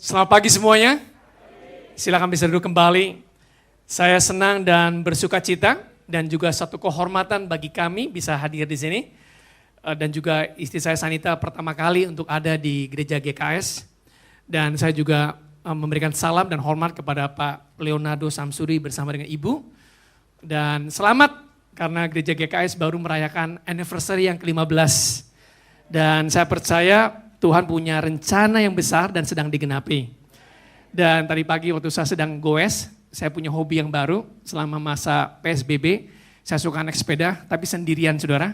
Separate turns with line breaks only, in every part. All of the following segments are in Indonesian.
Selamat pagi semuanya. Silakan bisa duduk kembali. Saya senang dan bersuka cita dan juga satu kehormatan bagi kami bisa hadir di sini. Dan juga istri saya Sanita pertama kali untuk ada di gereja GKS. Dan saya juga memberikan salam dan hormat kepada Pak Leonardo Samsuri bersama dengan Ibu. Dan selamat karena gereja GKS baru merayakan anniversary yang ke-15. Dan saya percaya Tuhan punya rencana yang besar dan sedang digenapi. Dan tadi pagi waktu saya sedang goes, saya punya hobi yang baru selama masa PSBB. Saya suka naik sepeda, tapi sendirian saudara.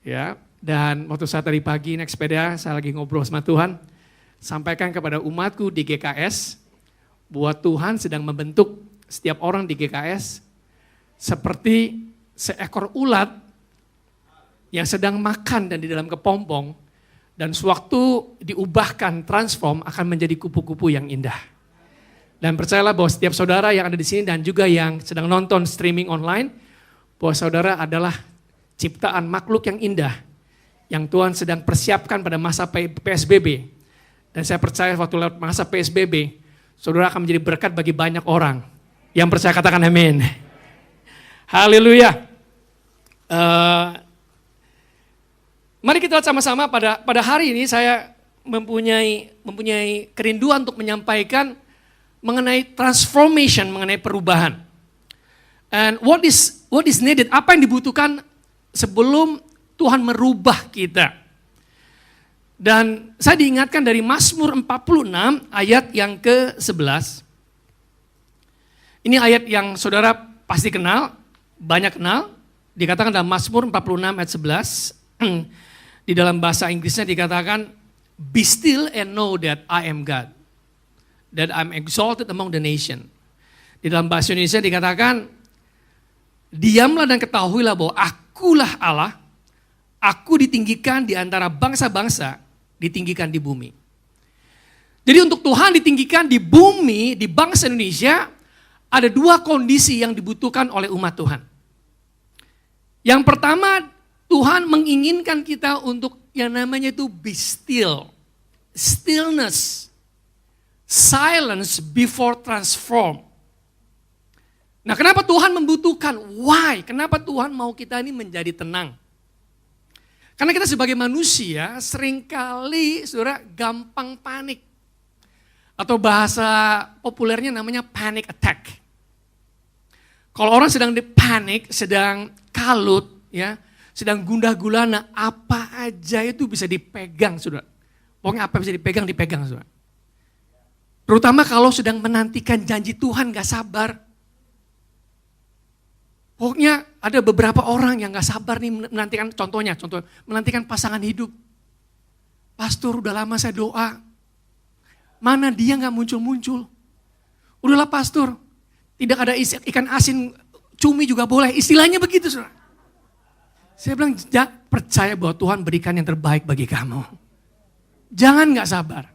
Ya, dan waktu saya tadi pagi naik sepeda, saya lagi ngobrol sama Tuhan. Sampaikan kepada umatku di GKS, bahwa Tuhan sedang membentuk setiap orang di GKS seperti seekor ulat yang sedang makan dan di dalam kepompong. Dan sewaktu diubahkan, transform akan menjadi kupu-kupu yang indah. Dan percayalah bahwa setiap saudara yang ada di sini dan juga yang sedang nonton streaming online, bahwa saudara adalah ciptaan makhluk yang indah, yang Tuhan sedang persiapkan pada masa PSBB. Dan saya percaya waktu lewat masa PSBB, saudara akan menjadi berkat bagi banyak orang. Yang percaya katakan amin. Haleluya. Mari kita lihat sama-sama pada hari ini saya mempunyai kerinduan untuk menyampaikan mengenai transformation, mengenai perubahan. And what is needed, apa yang dibutuhkan sebelum Tuhan merubah kita. Dan saya diingatkan dari Mazmur 46 ayat yang ke-11. Ini ayat yang saudara pasti kenal, banyak kenal. Dikatakan dalam Mazmur 46 ayat 11. Di dalam bahasa Inggrisnya dikatakan, be still and know that I am God. That I'm exalted among the nation. Di dalam bahasa Indonesia dikatakan, diamlah dan ketahuilah bahwa akulah Allah, aku ditinggikan di antara bangsa-bangsa, ditinggikan di bumi. Jadi untuk Tuhan ditinggikan di bumi, di bangsa Indonesia, ada dua kondisi yang dibutuhkan oleh umat Tuhan. Yang pertama, Tuhan menginginkan kita untuk yang namanya itu be still. Stillness. Silence before transform. Nah, kenapa Tuhan membutuhkan? Why? Kenapa Tuhan mau kita ini menjadi tenang? Karena kita sebagai manusia seringkali saudara gampang panik. Atau bahasa populernya namanya panic attack. Kalau orang sedang panik, sedang kalut, ya, sedang gundah gulana, apa aja itu bisa dipegang, saudara. Pokoknya apa bisa dipegang, saudara. Terutama kalau sedang menantikan janji Tuhan, gak sabar. Pokoknya ada beberapa orang yang gak sabar nih menantikan, contohnya menantikan pasangan hidup. Pastor, udah lama saya doa, mana dia gak muncul-muncul. Udahlah pastor, tidak ada ikan asin, cumi juga boleh, istilahnya begitu, saudara. Saya bilang, percaya bahwa Tuhan berikan yang terbaik bagi kamu. Jangan gak sabar.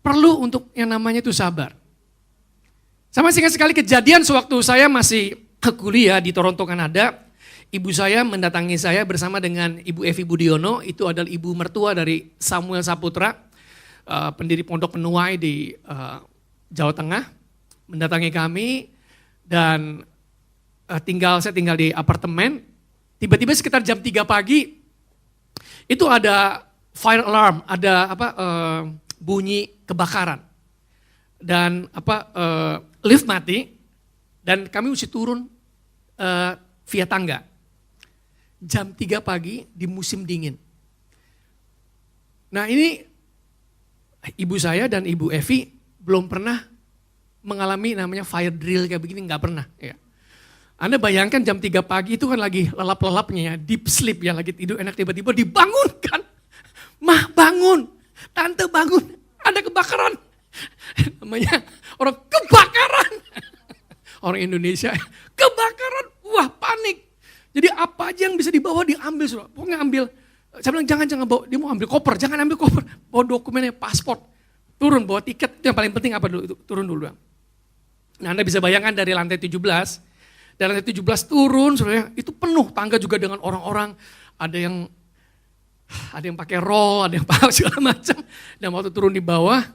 Perlu untuk yang namanya itu sabar. Sama singkat sekali kejadian sewaktu saya masih kuliah di Toronto, Kanada. Ibu saya mendatangi saya bersama dengan Ibu Evi Budiono. Itu adalah ibu mertua dari Samuel Saputra, pendiri Pondok Penuai di Jawa Tengah. Mendatangi kami dan saya tinggal di apartemen, tiba-tiba sekitar jam 3 pagi, itu ada fire alarm, ada bunyi kebakaran. Dan lift mati, dan kami mesti turun via tangga. Jam 3 pagi di musim dingin. Nah ini, ibu saya dan Ibu Evi belum pernah mengalami namanya fire drill kayak begini, nggak pernah. Ya. Anda bayangkan jam 3 pagi itu kan lagi lelap-lelapnya ya, deep sleep ya, lagi tidur enak tiba-tiba dibangunkan. Mah bangun, tante bangun, ada kebakaran. Namanya orang kebakaran. Orang Indonesia, kebakaran, wah panik. Jadi apa aja yang bisa dibawa diambil, saudara. Pokoknya ambil, saya bilang jangan bawa, dia mau ambil koper, jangan ambil koper. Bawa dokumennya, paspor, turun bawa tiket, itu yang paling penting apa dulu, itu turun dulu. Nah Anda bisa bayangkan dari lantai 17, dari lantai 17 turun, saudara, itu penuh, tangga juga dengan orang-orang, ada yang Ada yang pakai roll, ada yang pakai segala macam. Dan waktu turun di bawah,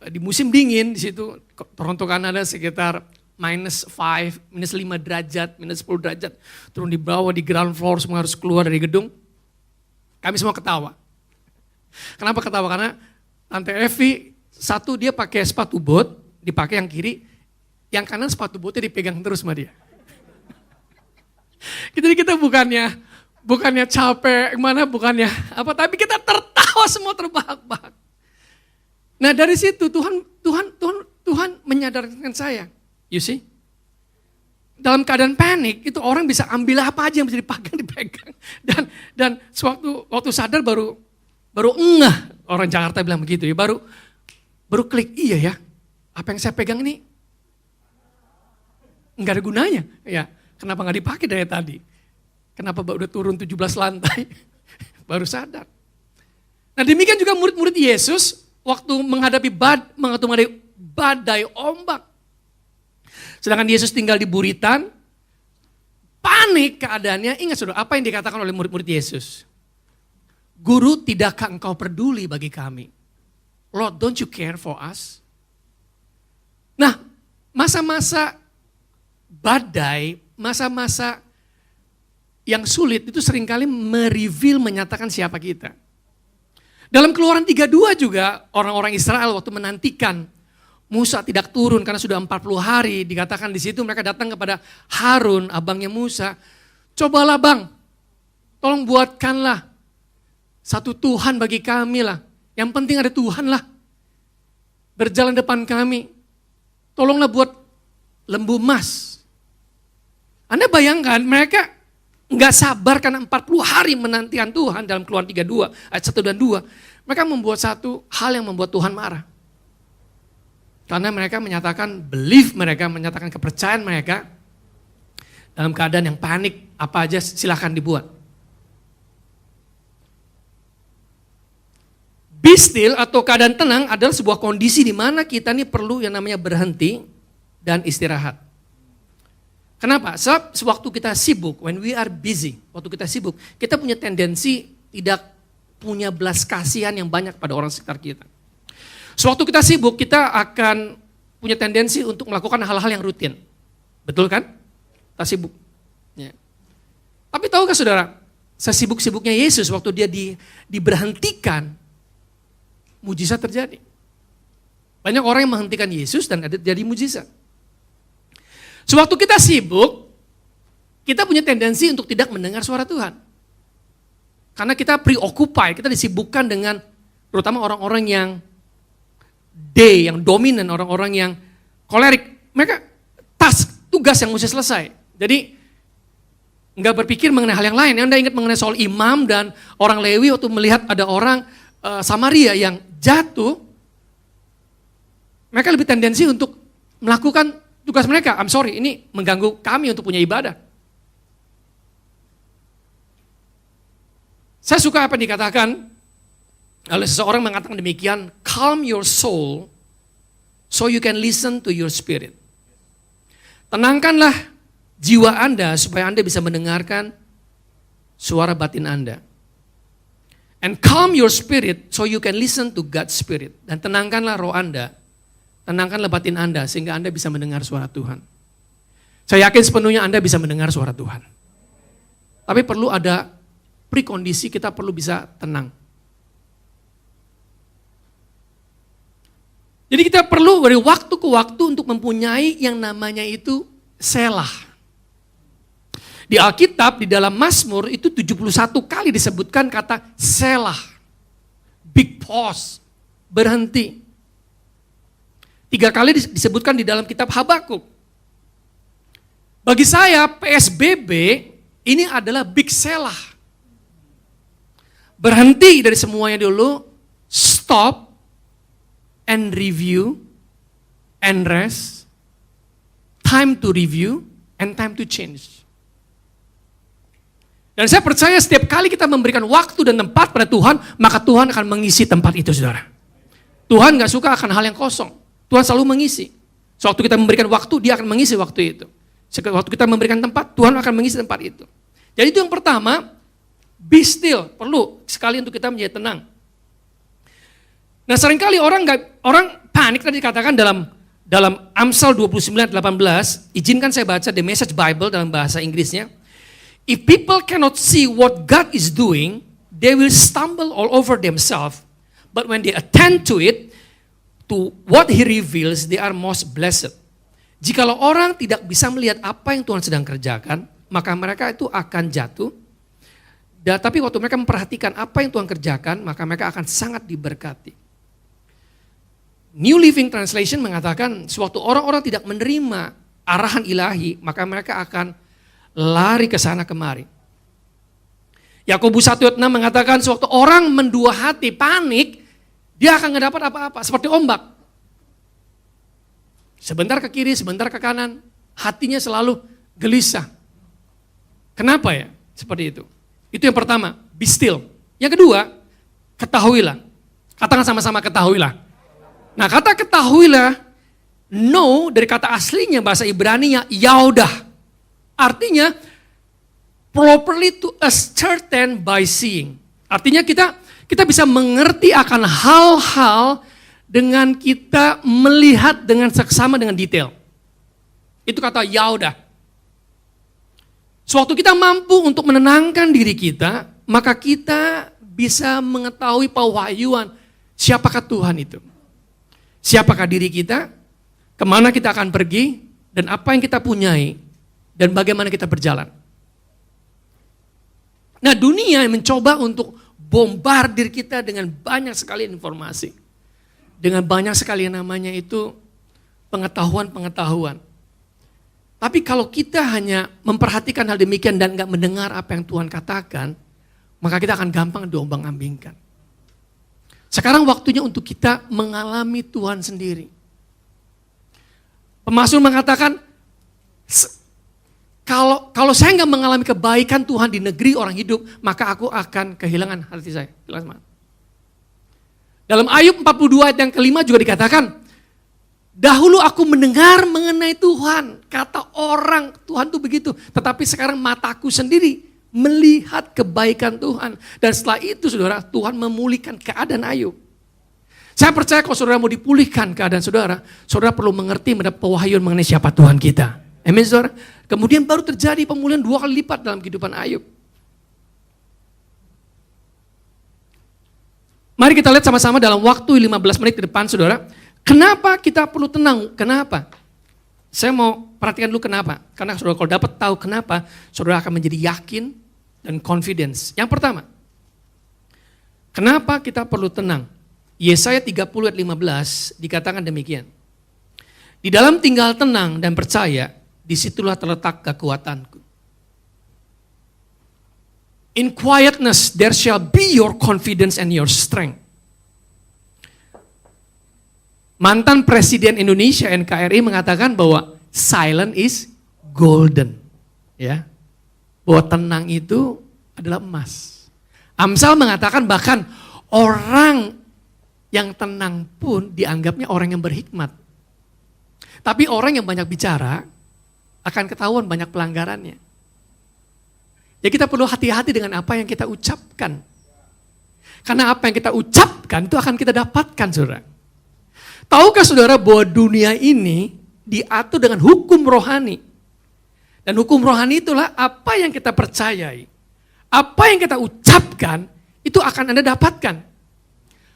di musim dingin di situ, Toronto Kanada sekitar -5, -5 derajat, -10 derajat. Turun di bawah di ground floor, semua harus keluar dari gedung. Kami semua ketawa. Kenapa ketawa? Karena Tante Evi, satu dia pakai sepatu bot, dipakai yang kiri, yang kanan sepatu botnya dipegang terus sama dia. Jadi kita bukannya capek, bukannya apa, tapi kita tertawa semua terbahak-bahak. Nah dari situ Tuhan menyadarkan saya, you see, dalam keadaan panik itu orang bisa ambil apa aja yang bisa dipegang. Dan waktu sadar baru ngeh, orang Jakarta bilang begitu ya, baru klik, iya ya, apa yang saya pegang ini nggak ada gunanya, ya kenapa nggak dipakai dari tadi? Kenapa udah turun 17 lantai, baru sadar. Nah demikian juga murid-murid Yesus waktu menghadapi badai ombak. Sedangkan Yesus tinggal di buritan, panik keadaannya. Ingat saudara, apa yang dikatakan oleh murid-murid Yesus? Guru, tidakkah engkau peduli bagi kami? Lord, don't you care for us? Nah, masa-masa badai, masa-masa yang sulit itu seringkali menyatakan siapa kita. Dalam Keluaran 32 juga orang-orang Israel waktu menantikan Musa tidak turun karena sudah 40 hari, dikatakan di situ mereka datang kepada Harun, abangnya Musa. Cobalah bang, tolong buatkanlah satu Tuhan bagi kami lah. Yang penting ada Tuhan lah. Berjalan depan kami. Tolonglah buat lembu emas. Anda bayangkan mereka nggak sabar karena 40 hari menantikan Tuhan dalam Keluaran 32 ayat 1 dan 2. Mereka membuat satu hal yang membuat Tuhan marah. Karena mereka menyatakan menyatakan kepercayaan mereka dalam keadaan yang panik, apa aja silahkan dibuat. Be still atau keadaan tenang adalah sebuah kondisi di mana kita nih perlu yang namanya berhenti dan istirahat. Kenapa? Sebab sewaktu kita sibuk, when we are busy, waktu kita sibuk, kita punya tendensi tidak punya belas kasihan yang banyak pada orang sekitar kita. Sewaktu kita sibuk, kita akan punya tendensi untuk melakukan hal-hal yang rutin. Betul kan? Kita sibuk. Ya. Tapi tahukah saudara, sesibuk-sibuknya Yesus waktu dia diberhentikan, mujizat terjadi. Banyak orang yang menghentikan Yesus dan ada terjadi mujizat. Sewaktu kita sibuk, kita punya tendensi untuk tidak mendengar suara Tuhan. Karena kita preoccupy, kita disibukkan dengan terutama orang-orang yang yang dominan, orang-orang yang kolerik. Mereka tugas yang mesti selesai. Jadi nggak berpikir mengenai hal yang lain. Anda ingat mengenai soal imam dan orang Lewi waktu melihat ada orang Samaria yang jatuh, mereka lebih tendensi untuk melakukan tugas mereka. I'm sorry, ini mengganggu kami untuk punya ibadah. Saya suka apa yang dikatakan oleh seseorang mengatakan demikian, calm your soul so you can listen to your spirit. Tenangkanlah jiwa Anda supaya Anda bisa mendengarkan suara batin Anda. And calm your spirit so you can listen to God's spirit. Dan tenangkanlah roh Anda, tenangkanlah batin Anda sehingga Anda bisa mendengar suara Tuhan. Saya yakin sepenuhnya Anda bisa mendengar suara Tuhan. Tapi perlu ada prekondisi, kita perlu bisa tenang. Jadi kita perlu dari waktu ke waktu untuk mempunyai yang namanya itu selah. Di Alkitab, di dalam Mazmur itu 71 kali disebutkan kata selah. Big pause, berhenti. 3 kali disebutkan di dalam kitab Habakuk. Bagi saya PSBB ini adalah big selah. Berhenti dari semuanya dulu, stop, and review, and rest, time to review, and time to change. Dan saya percaya setiap kali kita memberikan waktu dan tempat pada Tuhan, maka Tuhan akan mengisi tempat itu, saudara. Tuhan gak suka akan hal yang kosong. Tuhan selalu mengisi. Sewaktu kita memberikan waktu, dia akan mengisi waktu itu. Waktu kita memberikan tempat, Tuhan akan mengisi tempat itu. Jadi itu yang pertama, Be still, perlu sekali untuk kita menjadi tenang. Nah seringkali orang panik tadi dikatakan dalam Amsal 29:18, izinkan saya baca The Message Bible dalam bahasa Inggrisnya. If people cannot see what God is doing, they will stumble all over themselves. But when they attend to it, to what He reveals, they are most blessed. Jikalau orang tidak bisa melihat apa yang Tuhan sedang kerjakan, maka mereka itu akan jatuh. Tapi waktu mereka memperhatikan apa yang Tuhan kerjakan, maka mereka akan sangat diberkati. New Living Translation mengatakan, sewaktu orang-orang tidak menerima arahan ilahi, maka mereka akan lari ke sana kemari. Yakobus 1:6 mengatakan, sewaktu orang mendua hati, panik, dia akan nggak dapat apa-apa, seperti ombak. Sebentar ke kiri, sebentar ke kanan, hatinya selalu gelisah. Kenapa ya? Seperti itu. Itu yang pertama, be still. Yang kedua, ketahuilah. Katakan sama-sama ketahuilah. Nah kata ketahuilah, know dari kata aslinya bahasa Ibrani-nya yaudah. Artinya properly to ascertain by seeing. Artinya kita bisa mengerti akan hal-hal dengan kita melihat dengan seksama dengan detail. Itu kata yaudah. Suatu kita mampu untuk menenangkan diri kita, maka kita bisa mengetahui pewahyuan siapakah Tuhan itu. Siapakah diri kita, kemana kita akan pergi, dan apa yang kita punyai, dan bagaimana kita berjalan. Nah dunia mencoba untuk bombardir kita dengan banyak sekali informasi. Dengan banyak sekali yang namanya itu pengetahuan-pengetahuan. Tapi kalau kita hanya memperhatikan hal demikian dan gak mendengar apa yang Tuhan katakan, maka kita akan gampang diombang-ambingkan. Sekarang waktunya untuk kita mengalami Tuhan sendiri. Pemazmur mengatakan, kalau saya nggak mengalami kebaikan Tuhan di negeri orang hidup, maka aku akan kehilangan hati saya. Dalam Ayub 42 ayat yang kelima juga dikatakan, dahulu aku mendengar mengenai Tuhan, kata orang Tuhan tuh begitu, tetapi sekarang mataku sendiri melihat kebaikan Tuhan. Dan setelah itu saudara, Tuhan memulihkan keadaan Ayub. Saya percaya kalau saudara mau dipulihkan keadaan saudara, saudara perlu mengerti mendapat pewahyuan mengenai siapa Tuhan kita. Amin saudara. Kemudian baru terjadi pemulihan 2 kali lipat dalam kehidupan Ayub. Mari kita lihat sama-sama dalam waktu 15 menit ke depan saudara. Kenapa kita perlu tenang? Kenapa? Saya mau perhatikan dulu kenapa. Karena saudara kalau dapat tahu kenapa, saudara akan menjadi yakin dan confidence. Yang pertama, kenapa kita perlu tenang? Yesaya 30 ayat 15 dikatakan demikian. Di dalam tinggal tenang dan percaya, disitulah terletak kekuatanku. In quietness there shall be your confidence and your strength. Mantan Presiden Indonesia NKRI mengatakan bahwa silent is golden. Ya. Bahwa tenang itu adalah emas. Amsal mengatakan bahkan orang yang tenang pun dianggapnya orang yang berhikmat. Tapi orang yang banyak bicara akan ketahuan banyak pelanggarannya. Ya kita perlu hati-hati dengan apa yang kita ucapkan. Karena apa yang kita ucapkan itu akan kita dapatkan saudara. Tahukah saudara bahwa dunia ini diatur dengan hukum rohani. Dan hukum rohani itulah apa yang kita percayai. Apa yang kita ucapkan itu akan Anda dapatkan.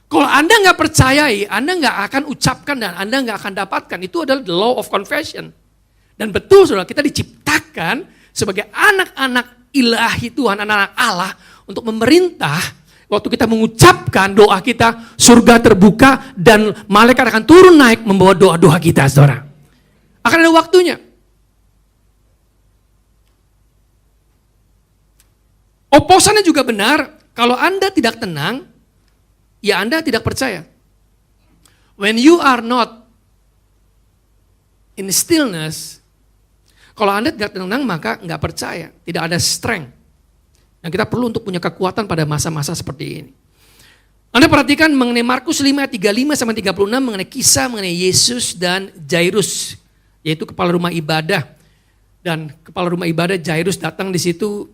Kalau Anda nggak percayai, Anda nggak akan ucapkan dan Anda nggak akan dapatkan. Itu adalah the law of confession. Dan betul saudara, kita diciptakan sebagai anak-anak ilahi Tuhan, anak-anak Allah untuk memerintah. Waktu kita mengucapkan doa kita, surga terbuka dan malaikat akan turun naik membawa doa-doa kita, saudara. Akan ada waktunya. Oposannya juga benar, kalau Anda tidak tenang, ya Anda tidak percaya. When you are not in stillness, kalau Anda tidak tenang maka nggak percaya, tidak ada strength. Dan kita perlu untuk punya kekuatan pada masa-masa seperti ini. Anda perhatikan mengenai Markus 5 ayat 35 sampai 36 mengenai kisah mengenai Yesus dan Jairus, yaitu kepala rumah ibadah. Dan kepala rumah ibadah Jairus datang di situ,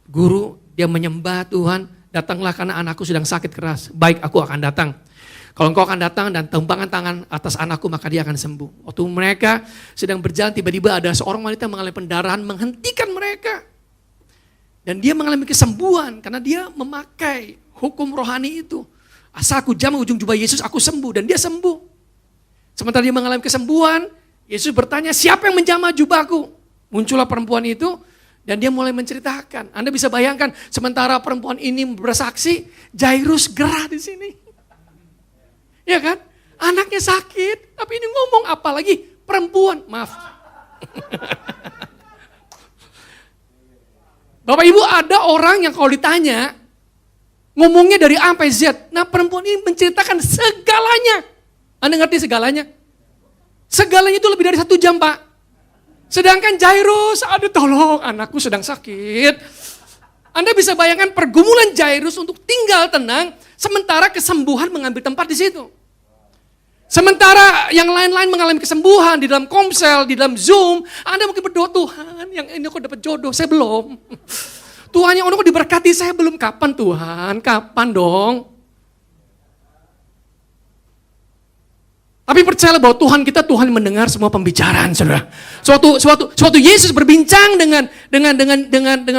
guru, Dia menyembah Tuhan, datanglah karena anakku sedang sakit keras. Baik, aku akan datang. Kalau engkau akan datang dan tumpangkan tangan atas anakku, maka dia akan sembuh. Waktu mereka sedang berjalan, tiba-tiba ada seorang wanita mengalami pendarahan, menghentikan mereka. Dan dia mengalami kesembuhan karena dia memakai hukum rohani itu. Asal aku jamah ujung jubah Yesus, aku sembuh. Dan dia sembuh. Sementara dia mengalami kesembuhan, Yesus bertanya, siapa yang menjamah jubahku? Muncullah perempuan itu dan dia mulai menceritakan. Anda bisa bayangkan, sementara perempuan ini bersaksi, Jairus gerah di sini. Ya kan? Anaknya sakit, tapi ini ngomong apa lagi? Perempuan, maaf. Bapak Ibu, ada orang yang kalau ditanya, ngomongnya dari A sampai Z. Nah, perempuan ini menceritakan segalanya. Anda ngerti segalanya? Segalanya itu lebih dari 1 jam, Pak. Sedangkan Jairus, aduh tolong anakku sedang sakit. Anda bisa bayangkan pergumulan Jairus untuk tinggal tenang, sementara kesembuhan mengambil tempat di situ. Sementara yang lain-lain mengalami kesembuhan di dalam Komsel, di dalam Zoom, Anda mungkin berdoa, Tuhan yang ini aku dapat jodoh, saya belum. Tuhan yang aku diberkati, saya belum. Kapan Tuhan? Kapan dong? Tapi percayalah bahwa Tuhan kita, Tuhan mendengar semua pembicaraan, saudara. Suatu Yesus berbincang dengan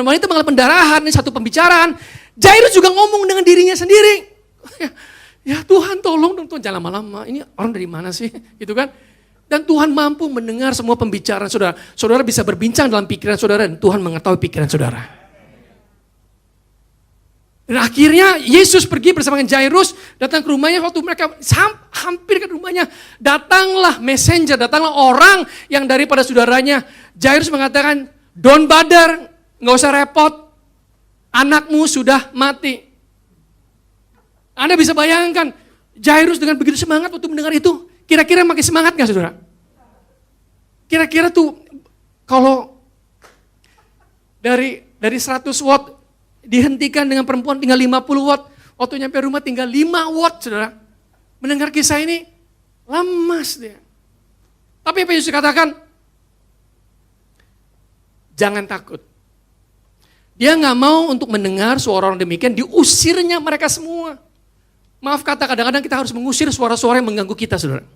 wanita mengalami pendarahan, ini satu pembicaraan. Jairus juga ngomong dengan dirinya sendiri. Ya Tuhan tolong dong Tuhan, jangan lama-lama, ini orang dari mana sih, gitu kan. Dan Tuhan mampu mendengar semua pembicaraan saudara. Saudara bisa berbincang dalam pikiran saudara dan Tuhan mengetahui pikiran saudara. Dan akhirnya Yesus pergi bersama dengan Jairus, datang ke rumahnya. Waktu mereka hampir ke rumahnya, datanglah messenger, datanglah orang yang daripada saudaranya. Jairus mengatakan, don't bother, gak usah repot, anakmu sudah mati. Anda bisa bayangkan, Jairus dengan begitu semangat waktu mendengar itu, kira-kira makin semangat gak saudara? Kira-kira tuh, kalau dari 100 watt, dihentikan dengan perempuan tinggal 50 watt, waktu nyampe rumah tinggal 5 watt saudara. Mendengar kisah ini, lemas dia. Tapi apa Yesus katakan? Jangan takut. Dia gak mau untuk mendengar suara orang demikian, diusirnya mereka semua. Maaf kata, kadang-kadang kita harus mengusir suara-suara yang mengganggu kita, saudara.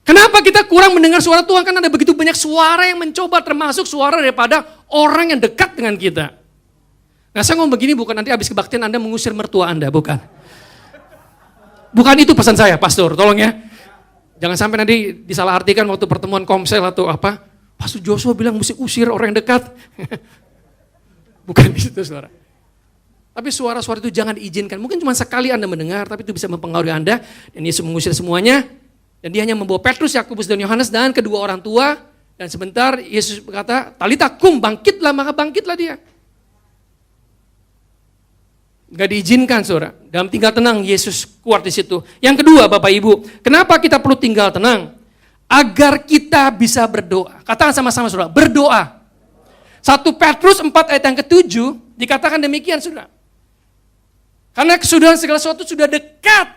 Kenapa kita kurang mendengar suara Tuhan? Karena ada begitu banyak suara yang mencoba, termasuk suara daripada orang yang dekat dengan kita. Nah, saya ngomong begini bukan nanti habis kebaktian Anda mengusir mertua Anda, bukan. Bukan itu pesan saya, pastor, tolong ya. Jangan sampai nanti disalahartikan waktu pertemuan Komsel atau apa. Pastor Joshua bilang mesti usir orang yang dekat. Bukan itu, saudara. Tapi suara-suara itu jangan diizinkan. Mungkin cuma sekali Anda mendengar, tapi itu bisa mempengaruhi Anda. Dan Yesus mengusir semuanya. Dan dia hanya membawa Petrus, Yakobus, dan Yohanes, dan kedua orang tua. Dan sebentar Yesus berkata, Talita kum, bangkitlah, maka bangkitlah dia. Gak diizinkan saudara. Dalam tinggal tenang Yesus keluar di situ. Yang kedua Bapak Ibu, kenapa kita perlu tinggal tenang? Agar kita bisa berdoa. Katakan sama-sama saudara, berdoa. 1 Petrus 4 ayat yang ke-7 dikatakan demikian saudara. Karena kesudahan segala sesuatu sudah dekat.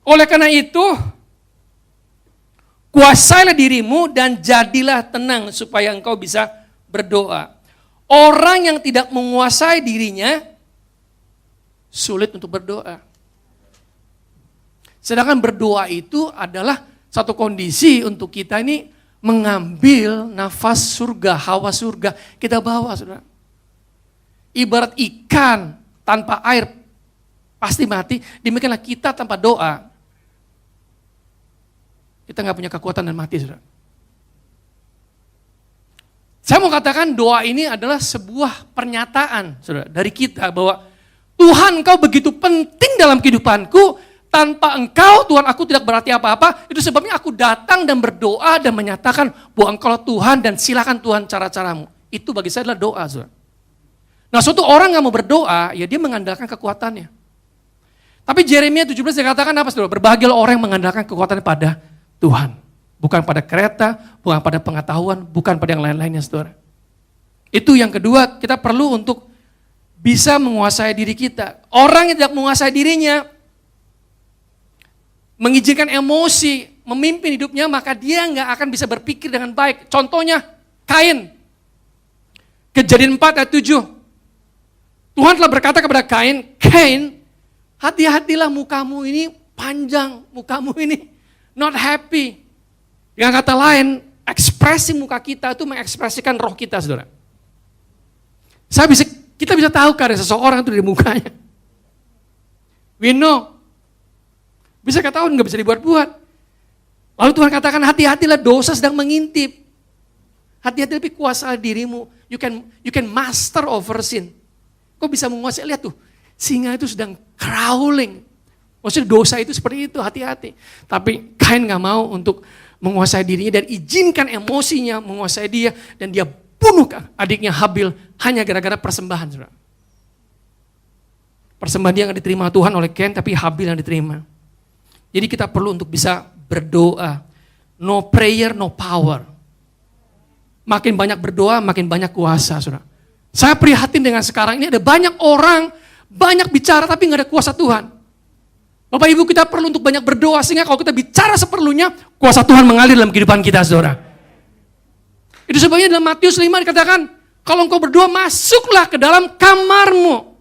Oleh karena itu, kuasailah dirimu dan jadilah tenang supaya engkau bisa berdoa. Orang yang tidak menguasai dirinya, sulit untuk berdoa. Sedangkan berdoa itu adalah satu kondisi untuk kita ini mengambil nafas surga, hawa surga, kita bawa saudara. Ibarat ikan tanpa air pasti mati, demikianlah kita tanpa doa. Kita gak punya kekuatan dan mati saudara. Saya mau katakan doa ini adalah sebuah pernyataan saudara, dari kita bahwa Tuhan engkau begitu penting dalam kehidupanku, tanpa engkau Tuhan aku tidak berarti apa-apa, itu sebabnya aku datang dan berdoa dan menyatakan bahwa engkau Tuhan dan silakan Tuhan cara-caramu. Itu bagi saya adalah doa saudara. Nah suatu orang gak mau berdoa, ya dia mengandalkan kekuatannya. Tapi Yeremia 17 dikatakan apa saudara? Berbahagialah orang yang mengandalkan kekuatannya pada Tuhan. Bukan pada kereta, bukan pada pengetahuan, bukan pada yang lain-lainnya saudara. Itu yang kedua, kita perlu untuk bisa menguasai diri kita. Orang yang tidak menguasai dirinya, mengizinkan emosi, memimpin hidupnya, maka dia nggak akan bisa berpikir dengan baik. Contohnya, Kain. Kejadian 4 ayat 7. Tuhan telah berkata kepada Kain, Kain, hati-hatilah mukamu ini panjang, mukamu ini not happy. Dengan kata lain, ekspresi muka kita itu mengekspresikan roh kita, saudara. Kita bisa tahu karena seseorang itu dari mukanya. We know. Bisa ketahuan, nggak bisa dibuat-buat. Lalu Tuhan katakan, hati-hatilah dosa sedang mengintip. Hati-hati lebih kuasa dirimu. You can master over sin. Kok bisa menguasai? Lihat tuh, singa itu sedang crawling. Maksudnya dosa itu seperti itu, hati-hati. Tapi Kain gak mau untuk menguasai dirinya dan izinkan emosinya menguasai dia. Dan dia bunuh adiknya Habil hanya gara-gara persembahan. Saudara. Persembahan dia gak diterima Tuhan oleh Kain, tapi Habil yang diterima. Jadi kita perlu untuk bisa berdoa. No prayer, no power. Makin banyak berdoa, makin banyak kuasa. Saudara. Saya prihatin dengan sekarang ini ada banyak orang, banyak bicara tapi gak ada kuasa Tuhan. Bapak Ibu, kita perlu untuk banyak berdoa sehingga kalau kita bicara seperlunya, kuasa Tuhan mengalir dalam kehidupan kita, saudara. Itu sebabnya dalam Matius 5 dikatakan, kalau engkau berdoa, masuklah ke dalam kamarmu.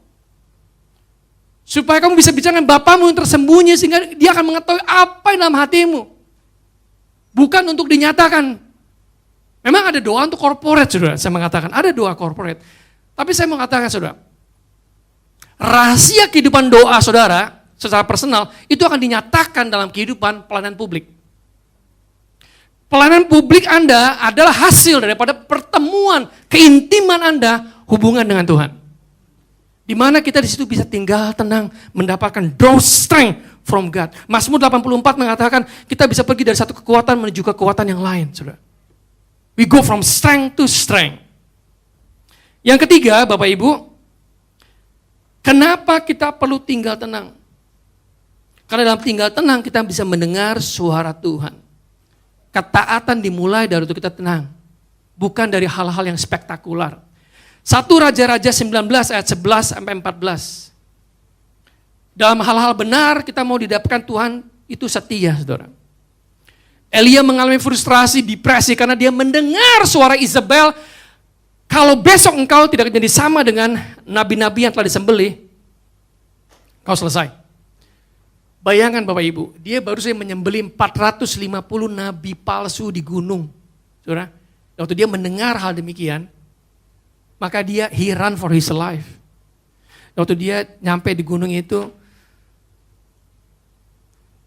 Supaya kamu bisa bicara dengan Bapamu yang tersembunyi sehingga dia akan mengetahui apa yang dalam hatimu. Bukan untuk dinyatakan. Memang ada doa untuk corporate, saudara. Saya mengatakan, ada doa corporate. Tapi saya mengatakan, saudara, rahasia kehidupan doa, saudara, secara personal, itu akan dinyatakan dalam kehidupan pelayanan publik. Pelayanan publik Anda adalah hasil daripada pertemuan, keintiman Anda, hubungan dengan Tuhan. Di mana kita di situ bisa tinggal tenang, mendapatkan draw strength from God. Mazmur 84 mengatakan, kita bisa pergi dari satu kekuatan menuju kekuatan yang lain, saudara. We go from strength to strength. Yang ketiga, Bapak Ibu, kenapa kita perlu tinggal tenang? Karena dalam tinggal tenang kita bisa mendengar suara Tuhan. Ketaatan dimulai dari itu kita tenang. Bukan dari hal-hal yang spektakuler. 1 Raja-Raja 19 ayat 11 sampai 14. Dalam hal-hal benar kita mau didapatkan Tuhan itu setia, saudara. Elia mengalami frustrasi, depresi karena dia mendengar suara Isabel. Kalau besok engkau tidak menjadi sama dengan nabi-nabi yang telah disembelih, kau selesai. Bayangkan Bapak Ibu, dia baru saja menyembelih 450 nabi palsu di gunung. Saudara, waktu dia mendengar hal demikian, maka he run for his life. Waktu dia nyampe di gunung itu,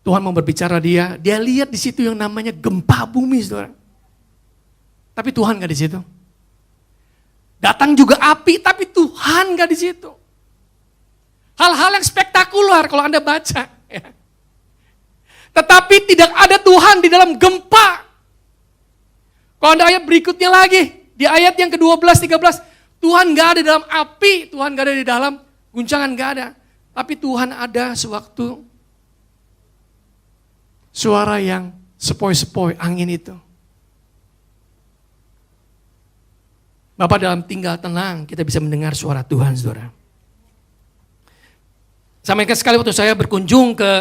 Tuhan mau berbicara dia lihat di situ yang namanya gempa bumi, saudara. Tapi Tuhan gak di situ. Datang juga api, tapi Tuhan gak di situ. Hal-hal yang spektakuler kalau Anda baca. Ya. Tetapi tidak ada Tuhan di dalam gempa. Kalau Anda ayat berikutnya lagi, di ayat yang ke-12, 13, Tuhan gak ada di dalam api, Tuhan gak ada di dalam guncangan, gak ada. Tapi Tuhan ada sewaktu suara yang sepoi-sepoi, angin itu. Bapak, dalam tinggal tenang, kita bisa mendengar suara Tuhan, saudara. Sama sekali waktu saya berkunjung ke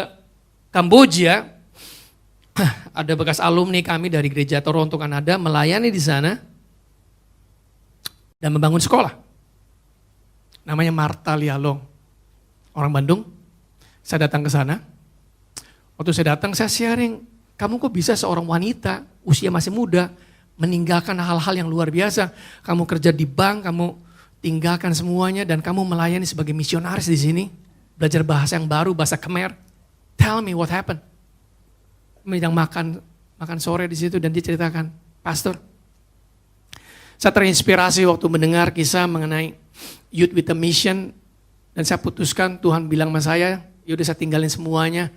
Kamboja, ada bekas alumni kami dari gereja Toronto, Kanada, melayani di sana dan membangun sekolah. Namanya Marta Lialong, orang Bandung. Saya datang ke sana. Waktu saya datang, saya sharing, kamu kok bisa seorang wanita, usia masih muda, meninggalkan hal-hal yang luar biasa. Kamu kerja di bank, kamu tinggalkan semuanya dan kamu melayani sebagai misionaris di sini. Belajar bahasa yang baru, bahasa Khmer. Tell me what happened. Menyang makan sore di situ dan dia ceritakan, Pastor, saya terinspirasi waktu mendengar kisah mengenai Youth with a Mission dan saya putuskan, Tuhan bilang sama saya, yaudah saya tinggalin semuanya.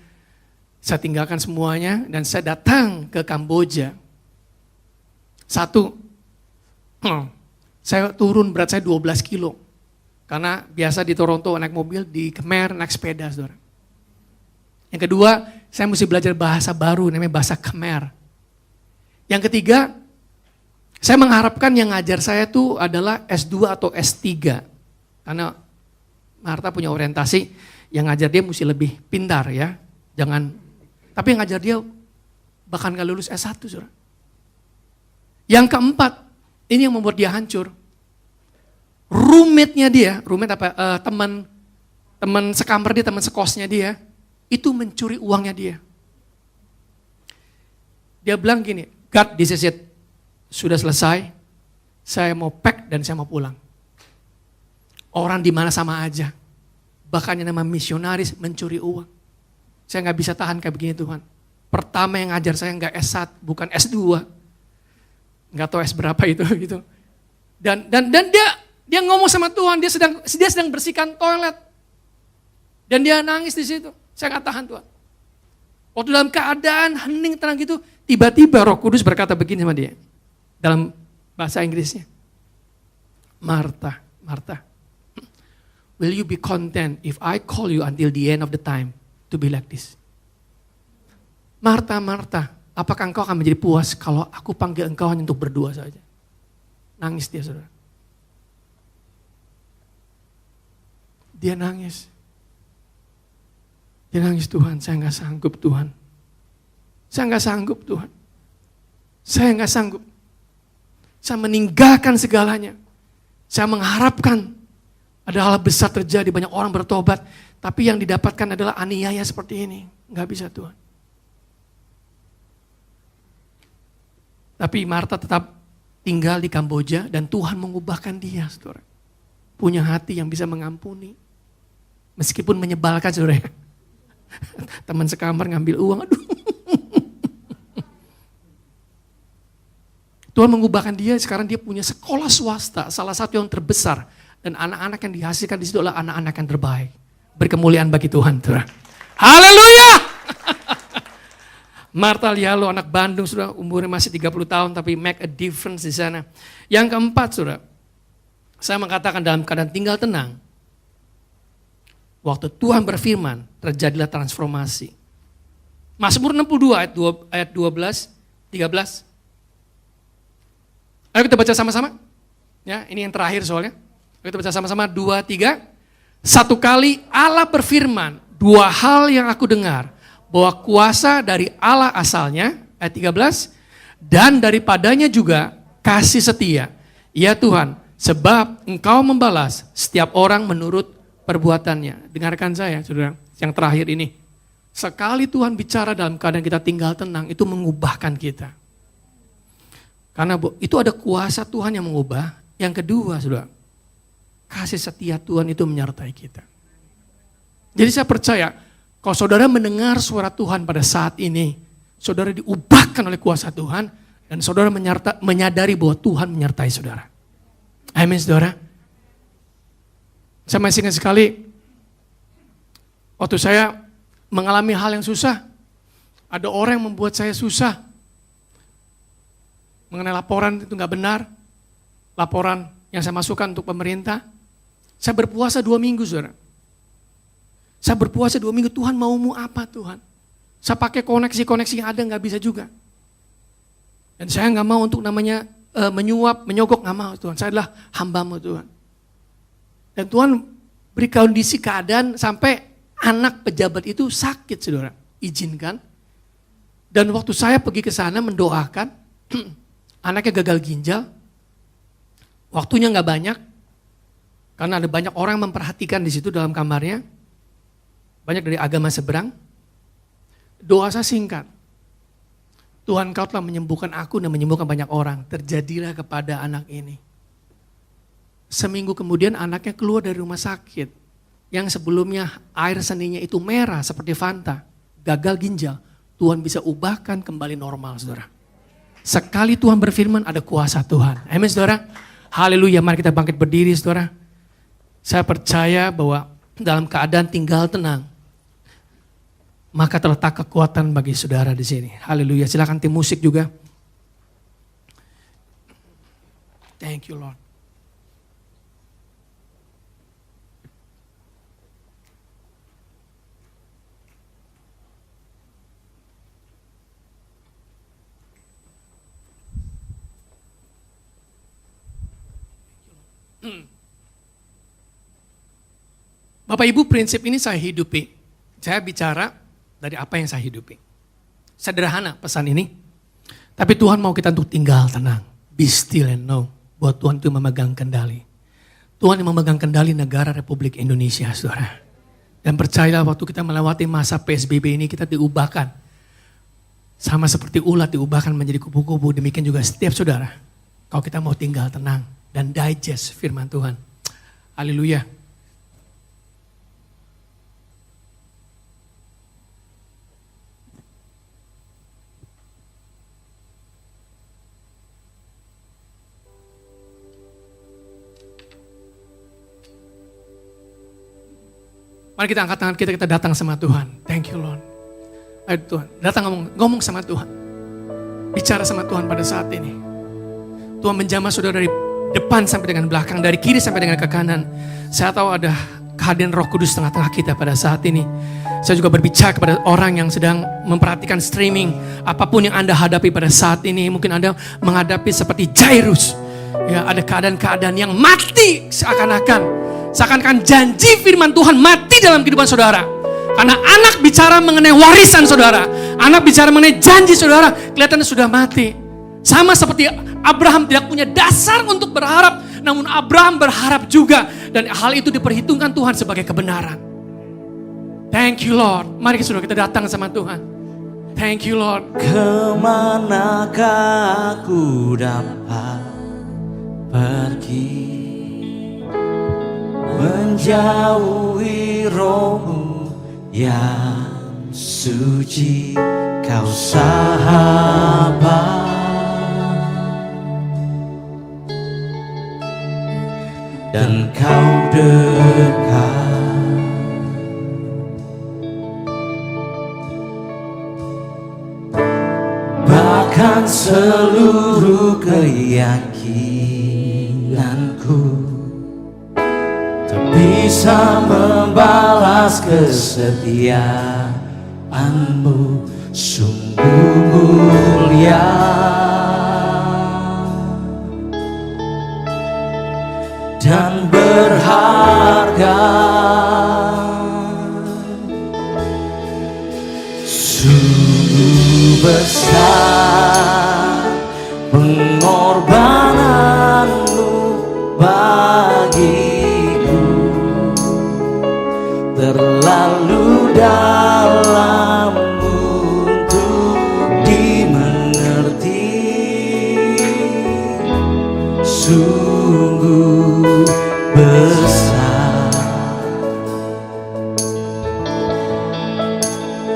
Saya tinggalkan semuanya dan saya datang ke Kamboja. Satu, saya turun berat saya 12 kilo. Karena biasa di Toronto naik mobil, di Khmer naik sepeda, saudara. Yang kedua, saya mesti belajar bahasa baru, namanya bahasa Khmer. Yang ketiga, saya mengharapkan yang ngajar saya itu adalah S2 atau S3. Karena Marta punya orientasi, yang ngajar dia mesti lebih pintar ya. Tapi yang ngajar dia bahkan gak lulus S1, saudara. Yang keempat, ini yang membuat dia hancur. roommate-nya dia, teman sekamar dia, teman sekosnya dia, itu mencuri uangnya dia. Dia bilang gini, God, this is it. Sudah selesai, saya mau pack dan saya mau pulang. Orang di mana sama aja. Bahkan yang nama misionaris mencuri uang. Saya nggak bisa tahan kayak begini Tuhan. Pertama yang ngajar saya nggak S1, bukan S2. Nggak tahu S berapa itu gitu. Dan dia ngomong sama Tuhan, dia sedang bersihkan toilet. Dan dia nangis di situ. Saya nggak tahan Tuhan. Waktu dalam keadaan hening tenang gitu, tiba-tiba Roh Kudus berkata begini sama dia. Dalam bahasa Inggrisnya. Martha, will you be content if I call you until the end of the time to be like this? Martha, apakah engkau akan menjadi puas kalau aku panggil engkau hanya untuk berdua saja? Nangis dia, saudara. Dia nangis. Dia nangis, Tuhan, saya nggak sanggup Tuhan. Saya nggak sanggup Tuhan. Saya nggak sanggup. Saya meninggalkan segalanya. Saya mengharapkan ada hal besar terjadi, banyak orang bertobat. Tapi yang didapatkan adalah aniaya seperti ini. Nggak bisa Tuhan. Tapi Martha tetap tinggal di Kamboja dan Tuhan mengubahkan dia, saudara. Punya hati yang bisa mengampuni. Meskipun menyebalkan, saudara. Teman sekamar ngambil uang, aduh. Tuhan mengubahkan dia, sekarang dia punya sekolah swasta, salah satu yang terbesar. Dan anak-anak yang dihasilkan di situ adalah anak-anak yang terbaik. Berkemuliaan bagi Tuhan, saudara. Haleluya! Martha Lialo, anak Bandung, sudah umurnya masih 30 tahun, tapi make a difference di sana. Yang keempat, saudara, saya mengatakan dalam keadaan tinggal tenang, waktu Tuhan berfirman, terjadilah transformasi. Mazmur 62 ayat 12, 13. Ayo kita baca sama-sama. Ya, ini yang terakhir soalnya. Ayo kita baca sama-sama, 2, 3. Satu kali Allah berfirman, dua hal yang aku dengar, bahwa kuasa dari Allah asalnya, ayat 13, dan daripadanya juga kasih setia. Ya Tuhan, sebab Engkau membalas setiap orang menurut perbuatannya. Dengarkan saya, saudara, yang terakhir ini. Sekali Tuhan bicara dalam keadaan kita tinggal tenang, itu mengubahkan kita. Karena itu ada kuasa Tuhan yang mengubah. Yang kedua, saudara, kasih setia Tuhan itu menyertai kita. Jadi saya percaya, kalau saudara mendengar suara Tuhan pada saat ini, saudara diubahkan oleh kuasa Tuhan, dan saudara menyadari bahwa Tuhan menyertai saudara. Amin, saudara. Saya masih ingat sekali, waktu saya mengalami hal yang susah, ada orang yang membuat saya susah, mengenai laporan itu nggak benar, laporan yang saya masukkan untuk pemerintah. Saya berpuasa 2 minggu, saudara. Saya berpuasa 2 minggu, Tuhan maumu apa Tuhan? Saya pakai koneksi-koneksi yang ada nggak bisa juga. Dan saya nggak mau untuk namanya menyuap, menyogok, nggak mau Tuhan. Saya adalah hamba-Mu Tuhan. Dan Tuhan beri kondisi keadaan sampai anak pejabat itu sakit, saudara. Izinkan. Dan waktu saya pergi ke sana mendoakan, anaknya gagal ginjal, waktunya nggak banyak, karena ada banyak orang memperhatikan di situ dalam kamarnya, banyak dari agama seberang. Doa saya singkat, Tuhan Kau telah menyembuhkan aku dan menyembuhkan banyak orang, terjadilah kepada anak ini. Seminggu kemudian anaknya keluar dari rumah sakit, yang sebelumnya air seninya itu merah seperti Fanta, gagal ginjal, Tuhan bisa ubahkan kembali normal, saudara. Sekali Tuhan berfirman, ada kuasa Tuhan. Amin, saudara. Haleluya, mari kita bangkit berdiri, saudara. Saya percaya bahwa dalam keadaan tinggal tenang, maka terletak kekuatan bagi saudara di sini. Haleluya, silakan tim musik juga. Thank you, Lord. Bapak Ibu, prinsip ini saya hidupi. Saya bicara dari apa yang saya hidupi. Sederhana pesan ini. Tapi Tuhan mau kita untuk tinggal tenang. Be still and know bahwa Tuhan itu memegang kendali. Tuhan yang memegang kendali negara Republik Indonesia, saudara. Dan percayalah waktu kita melewati masa PSBB ini kita diubahkan. Sama seperti ulat diubahkan menjadi kupu-kupu, demikian juga setiap saudara. Kalau kita mau tinggal tenang dan digest firman Tuhan. Haleluya. Mari kita angkat tangan kita datang sama Tuhan. Thank you Lord. Ayo Tuhan, datang ngomong sama Tuhan. Bicara sama Tuhan pada saat ini. Tuhan menjamah saudara dari depan sampai dengan belakang, dari kiri sampai dengan ke kanan. Saya tahu ada kehadiran Roh Kudus tengah-tengah kita pada saat ini. Saya juga berbicara kepada orang yang sedang memperhatikan streaming. Apapun yang Anda hadapi pada saat ini, mungkin Anda menghadapi seperti Jairus. Ya, ada keadaan-keadaan yang mati seakan-akan janji firman Tuhan mati dalam kehidupan saudara. Karena anak bicara mengenai warisan saudara, anak bicara mengenai janji saudara, kelihatannya sudah mati. Sama seperti Abraham tidak punya dasar untuk berharap, namun Abraham berharap juga. Dan hal itu diperhitungkan Tuhan sebagai kebenaran. Thank you Lord. Mari saudara kita datang sama Tuhan. Thank you Lord.
Kemanakah aku dapat pergi, menjauhi Roh-Mu yang suci, Kau sahabat dan Kau dekat. Bahkan seluruh keyakinanku tak bisa membalas kesetiaan-Mu, sungguh mulia dan berharga. Sungguh besar pengorbanan-Mu bagiku, terlalu dalam untuk dimengerti. Sungguh besar,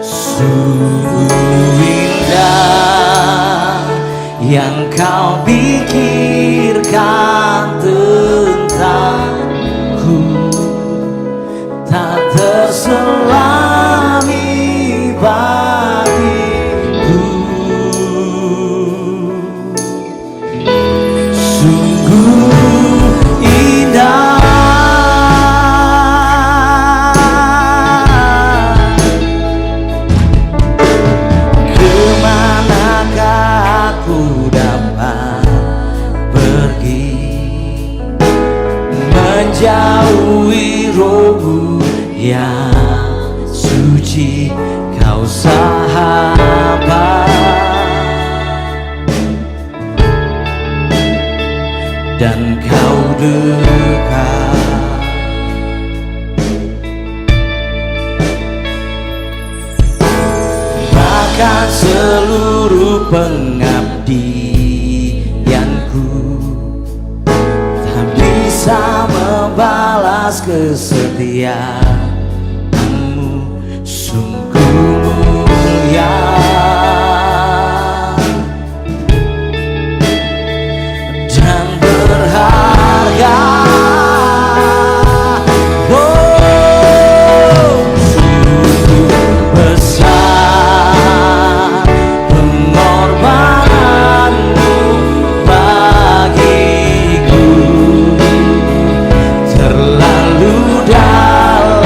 sungguh indah yang Kau pikirkan tentangku, tak terselami bagiku. Sungguh indah kemanakah aku dapat pergi, menjauhi Roh-Mu yang suci, Kau sahabat dan Kau dekat. Bahkan seluruh pengabdianku tak bisa membalas kesetiaan-Mu, sungguh mulia dan berharga. Oh, sungguh besar pengorbanan-Mu bagiku, terlalu dalam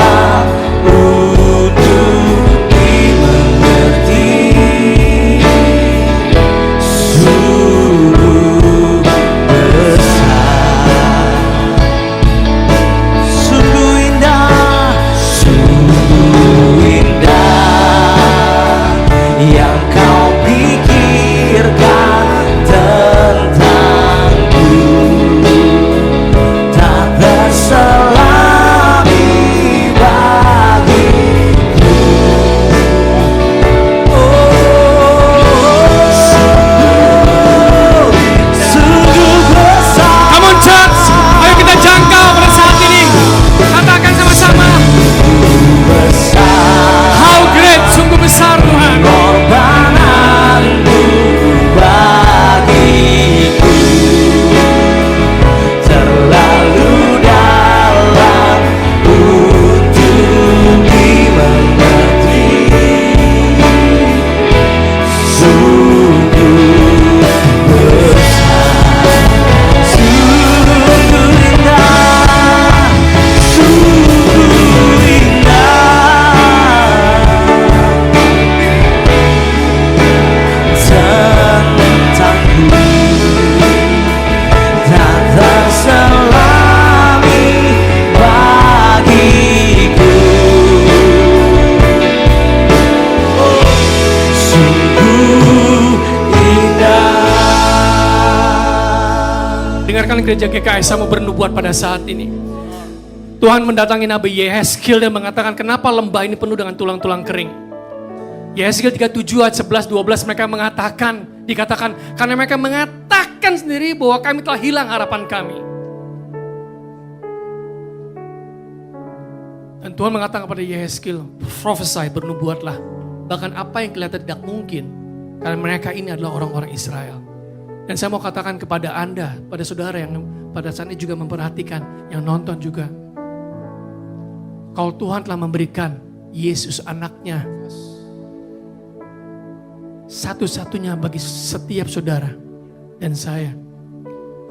Dengarkan gereja GKS, saya mau bernubuat pada saat ini. Tuhan mendatangi Nabi Yehezkiel dan mengatakan, kenapa lembah ini penuh dengan tulang-tulang kering? Yehezkiel 37 ayat 11-12 mereka dikatakan karena mereka mengatakan sendiri bahwa kami telah hilang harapan kami. Dan Tuhan mengatakan kepada Yehezkiel, prophesy, bernubuatlah. Bahkan apa yang kelihatan tidak mungkin, karena mereka ini adalah orang-orang Israel. Dan saya mau katakan kepada Anda, pada saudara yang pada saat ini juga memperhatikan, yang nonton juga. Kalau Tuhan telah memberikan Yesus anaknya, satu-satunya bagi setiap saudara dan saya,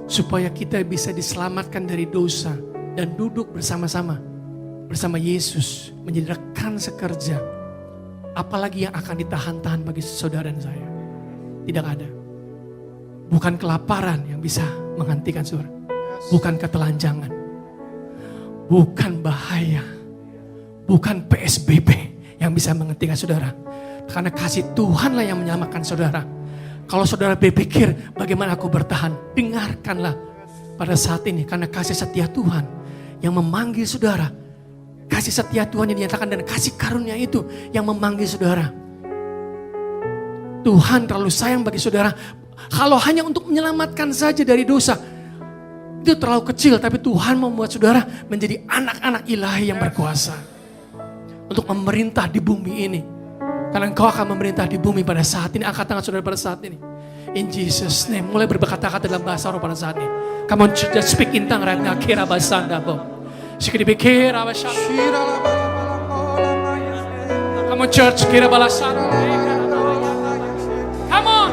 supaya kita bisa diselamatkan dari dosa dan duduk bersama-sama bersama Yesus menjadi rekan sekerja. Apalagi yang akan ditahan-tahan bagi saudara dan saya? Tidak ada. Bukan kelaparan yang bisa menghentikan saudara, bukan ketelanjangan, bukan bahaya, bukan PSBB yang bisa menghentikan saudara. Karena kasih Tuhanlah yang menyelamatkan saudara. Kalau saudara berpikir bagaimana aku bertahan, dengarkanlah pada saat ini. Karena kasih setia Tuhan yang memanggil saudara. Kasih setia Tuhan yang dinyatakan dan kasih karunia itu yang memanggil saudara. Tuhan terlalu sayang bagi saudara. Kalau hanya untuk menyelamatkan saja dari dosa, itu terlalu kecil. Tapi Tuhan membuat saudara menjadi anak-anak ilahi yang berkuasa. Untuk memerintah di bumi ini. Karena engkau akan memerintah di bumi pada saat ini. Angkat tangan saudara pada saat ini. In Jesus name. Mulai berkata-kata dalam bahasa roh pada saat ini. Come on, just speak in tongue right now. Kira basanda bo. Shikiribikira basanda. Come on church. Kira balasanda. Come on.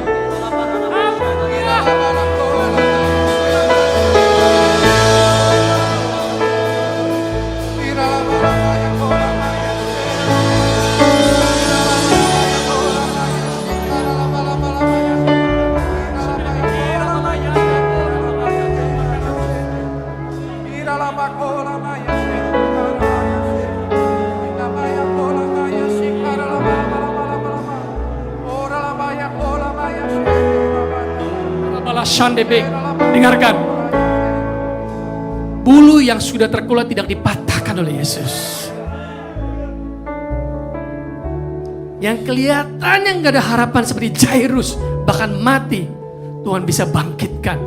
Dengarkan. Bulu yang sudah terkulat tidak dipatahkan oleh Yesus. Yang kelihatannya gak ada harapan seperti Jairus, bahkan mati, Tuhan bisa bangkitkan.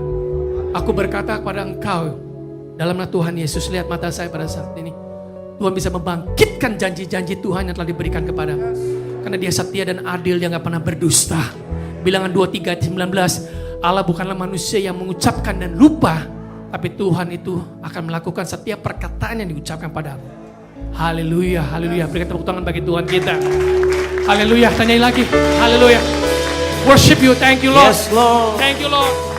Aku berkata kepada engkau, dalamlah Tuhan Yesus, lihat mata saya pada saat ini. Tuhan bisa membangkitkan janji-janji Tuhan yang telah diberikan kepadamu. Karena dia setia dan adil, dia gak pernah berdusta. Bilangan 23 ayat 19, Allah bukanlah manusia yang mengucapkan dan lupa, tapi Tuhan itu akan melakukan setiap perkataan yang diucapkan padamu. Haleluya, haleluya. Berikan tepuk tangan bagi Tuhan kita. Haleluya, tanyai lagi. Haleluya. Worship you, thank you Lord.
Yes, Lord.
Thank you Lord.